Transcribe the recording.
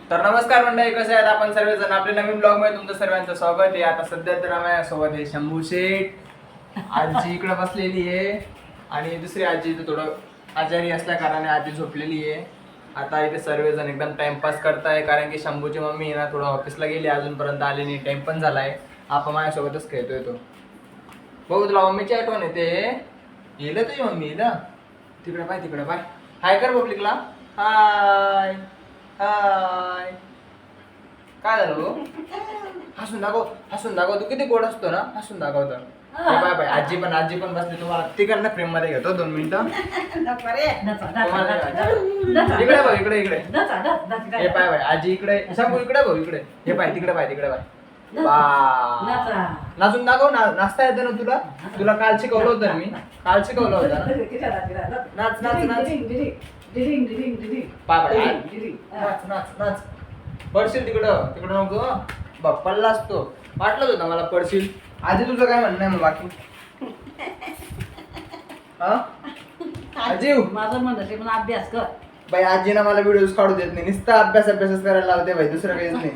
तर नमस्कार मंडळी, कसे आहेत आपण सर्वजण. आपल्या नवीन ब्लॉग मध्ये तुमचं सर्वांचं स्वागत आहे. आता सध्या तर आम्ही सोबत आहे शंभू शेठ, आजी इकडे बसलेली आहे आणि दुसरी आजी इथे थोडं आजारी असल्या कारणाने आजी झोपलेली आहे. आता इथे सर्वजण एकदम टाइमपास करताय, कारण की शंभूची मम्मी ना थोडं ऑफिसला गेली, अजूनपर्यंत आली नाही. टाइम पण झालाय. आपण माझ्यासोबतच खेळतोय तो. बघू तुला मम्मीची आठवण येते. येईल तुझी मम्मी येईल. तिकडे पाय, तिकडे पाय. हाय कर पब्लिकला. हाय हाय. काय झालं भाऊ? हसून दाखव तू किती गोड असतो ना. हसून दाखवतो. Bye bye. आजी पण बसली. तुम्हाला तिकडनं फ्रेम मध्ये घेतो 2 मिनिटं. इकडे भाऊ, इकडे हे पाय बाय. आजी इकडे, शंभू इकडे भाऊ, इकडे हे पाय, तिकडे पाय, तिकडे पाय. नाचून दाखव. नाचता येतं ना तुला? तुला काल शिकवलं होतं मी. काल शिकवलं होतं ना. नाच नाच नाच. नाच नाच नाच. पडशील तिकडं नको. पडला असतो. वाटलंच होतं मला पडशील. आधी तुझं काय म्हणणं आहे मग बाकी? आजी माझं म्हणणं अभ्यास कर. बाई, आजीना मला व्हिडिओज काढू देत नाही. नुसता अभ्यासच करायला लावते बाई, दुसरं काहीच नाही.